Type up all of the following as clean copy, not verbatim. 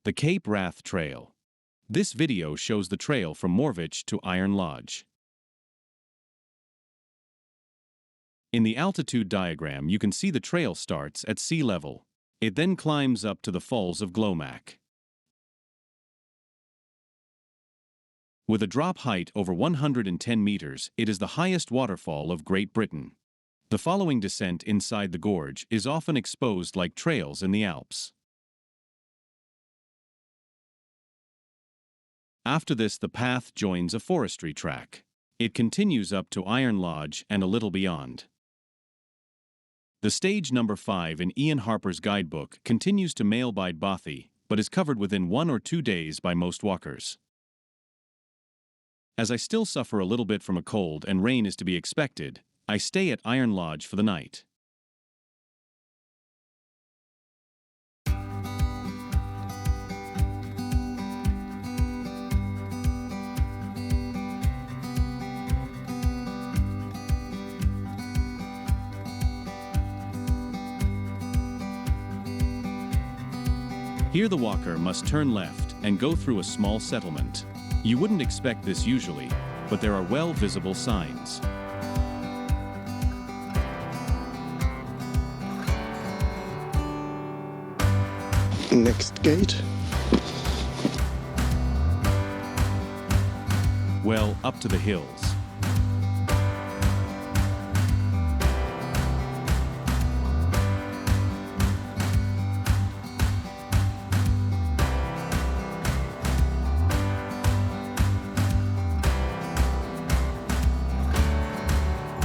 The Capewrathtrail. This video shows the trail from Morvich to Iron Lodge. In the altitude diagram, you can see the trail starts at sea level. It then climbs up to the Falls of Glomac. With a drop height over 110 meters, it is the highest waterfall of Great Britain. The following descent inside the gorge is often exposed like trails in the Alps. After this, the path joins a forestry track. It continues up to Iron Lodge and a little beyond. The stage number 5 in Ian Harper's guidebook continues to Mailbide Bothy, but is covered within 1 or 2 days by most walkers. As I still suffer a little bit from a cold and rain is to be expected, I stay at Iron Lodge for the night. Here the walker must turn left and go through a small settlement. You wouldn't expect this usually, but there are well-visible signs. Next gate. Well, up to the hills.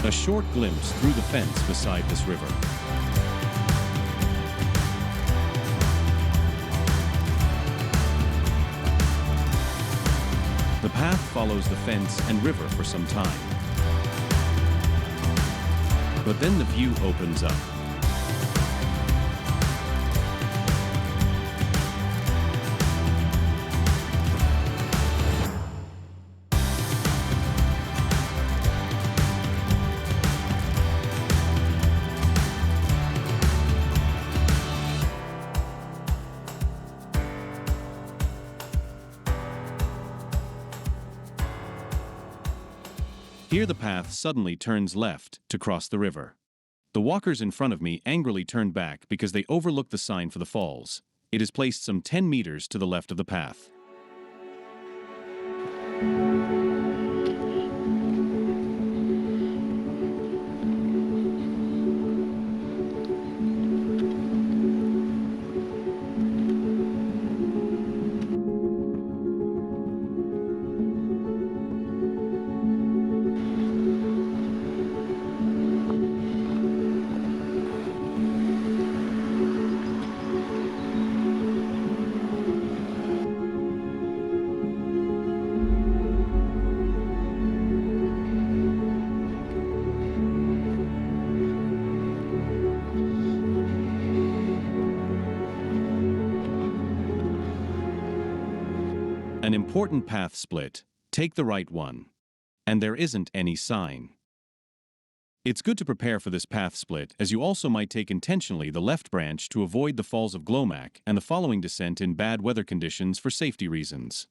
A short glimpse through the fence beside this river. The path follows the fence and river for some time. But then the view opens up. Here the path suddenly turns left to cross the river. The walkers in front of me angrily turn back because they overlook the sign for the falls. It is placed some 10 meters to the left of the path. An important path split. Take the right one. And there isn't any sign. It's good to prepare for this path split, as you also might take intentionally the left branch to avoid the Falls of Glomac and the following descent in bad weather conditions for safety reasons.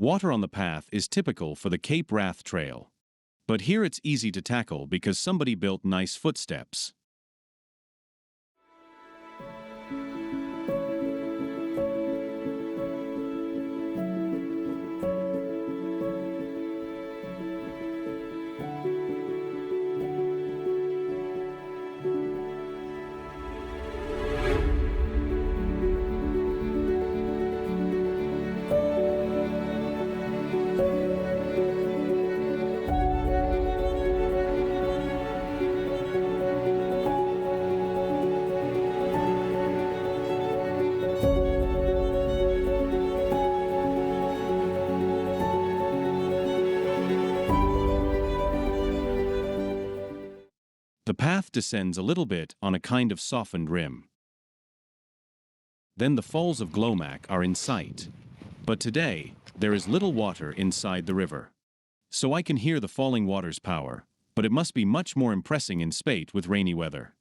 Water on the path is typical for the Cape-Wrath-Trail. But here it's easy to tackle because somebody built nice footsteps. The path descends a little bit on a kind of softened rim. Then the falls of Glomac are in sight. But today, there is little water inside the river. So I can hear the falling water's power, but it must be much more impressive in spate with rainy weather.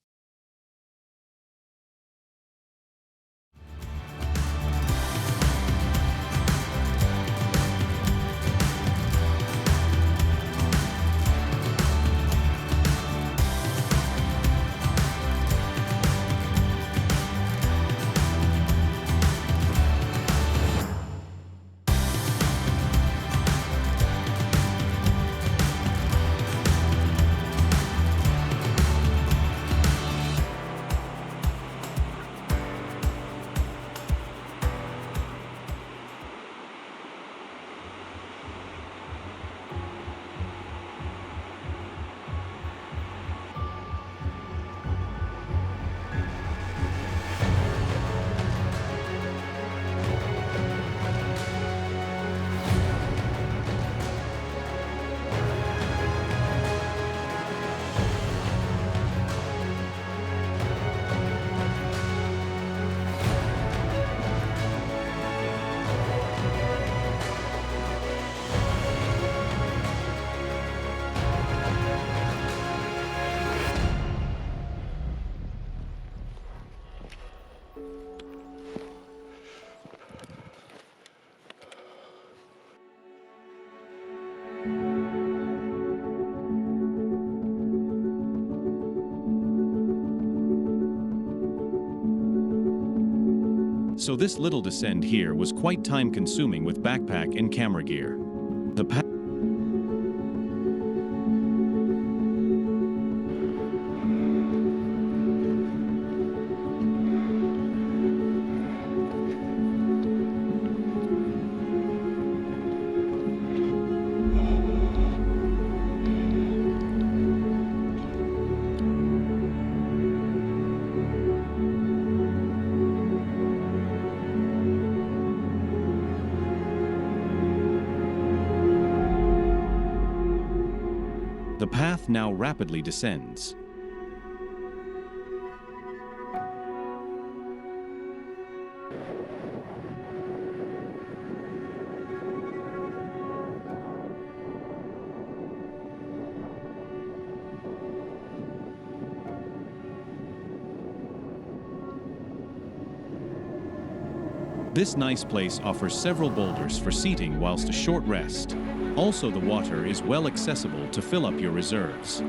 So this little descent here was quite time-consuming with backpack and camera gear. The path now rapidly descends. This nice place offers several boulders for seating whilst a short rest. Also, the water is well accessible to fill up your reserves.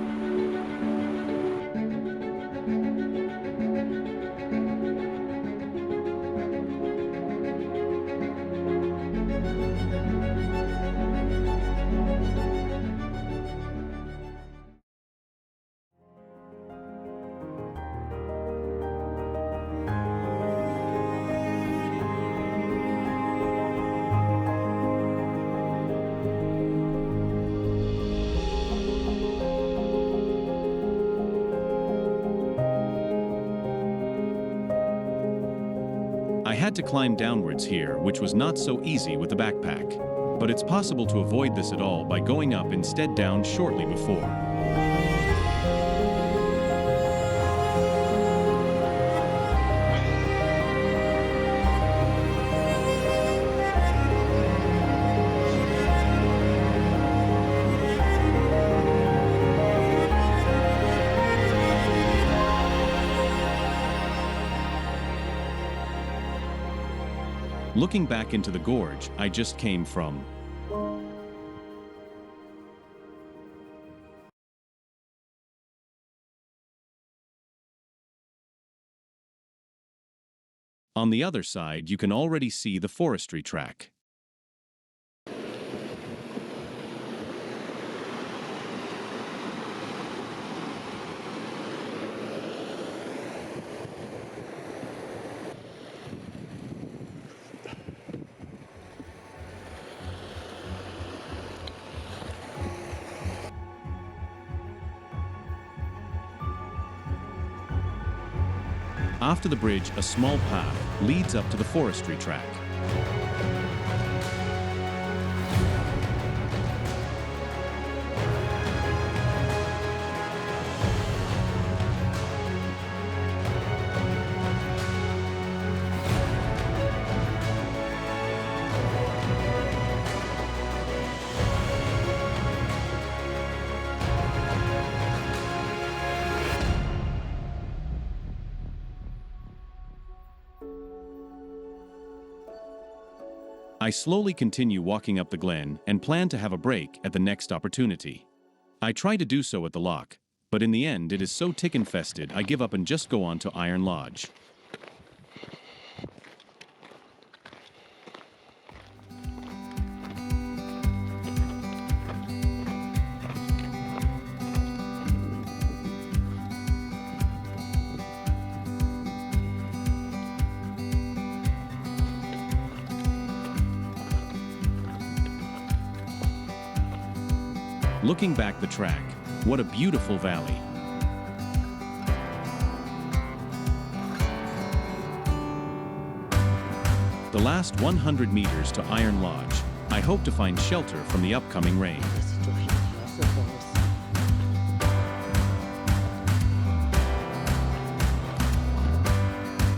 I had to climb downwards here, which was not so easy with the backpack. But it's possible to avoid this at all by going up instead down shortly before. Looking back into the gorge I just came from, On the other side, you can already see the forestry track. After the bridge, a small path leads up to the forestry track. I slowly continue walking up the glen and plan to have a break at the next opportunity. I try to do so at the lock, but in the end it is so tick-infested I give up and just go on to Iron Lodge. Looking back the track, what a beautiful valley. The last 100 meters to Iron Lodge. I hope to find shelter from the upcoming rain. Das sieht doch hier klasse aus.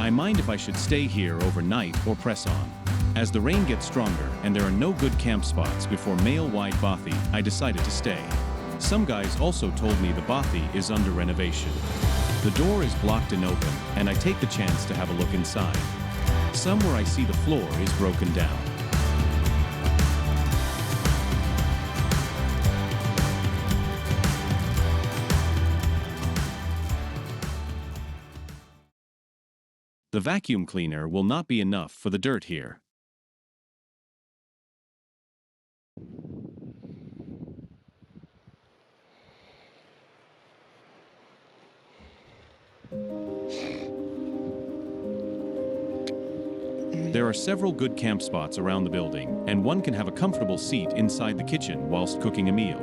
I mind if I should stay here overnight or press on. As the rain gets stronger and there are no good camp spots before Male-Wide Bothy, I decided to stay. Some guys also told me the Bothy is under renovation. The door is blocked and open, and I take the chance to have a look inside. Somewhere I see the floor is broken down. The vacuum cleaner will not be enough for the dirt here. There are several good camp spots around the building, and one can have a comfortable seat inside the kitchen whilst cooking a meal.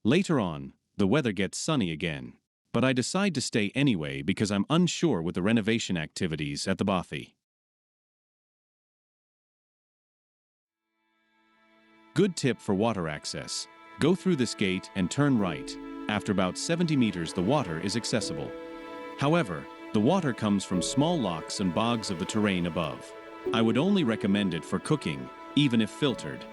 Later on, the weather gets sunny again, but I decide to stay anyway because I'm unsure with the renovation activities at the Bothy. Good tip for water access. Go through this gate and turn right. After about 70 meters, the water is accessible. However, the water comes from small lochs and bogs of the terrain above. I would only recommend it for cooking, even if filtered.